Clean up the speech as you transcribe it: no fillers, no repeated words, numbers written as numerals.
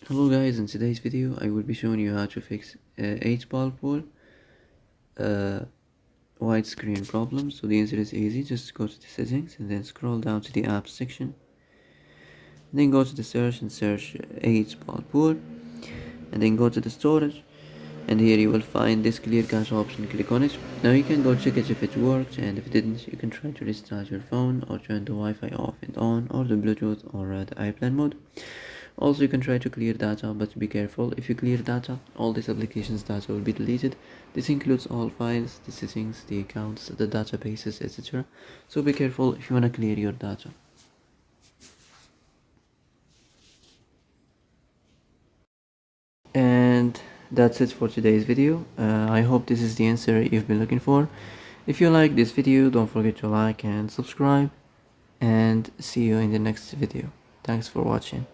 Hello guys, in today's video I will be showing you how to fix 8-ball pool widescreen problem. So the answer is easy. Just go to the settings and then scroll down to the apps section, then go to the search and search 8-ball pool, and then go to the storage, and here you will find this clear cache option. Click on it. Now you can go check it if it worked, and if it didn't you can try to restart your phone or turn the Wi-Fi off and on, or the Bluetooth or the airplane mode. Also, you can try to clear data, but be careful. If you clear data, all this application's data will be deleted. This includes all files, the settings, the accounts, the databases, etc. So be careful if you want to clear your data. And that's it for today's video. I hope this is the answer you've been looking for. If you like this video, don't forget to like and subscribe, and see you in the next video. Thanks for watching.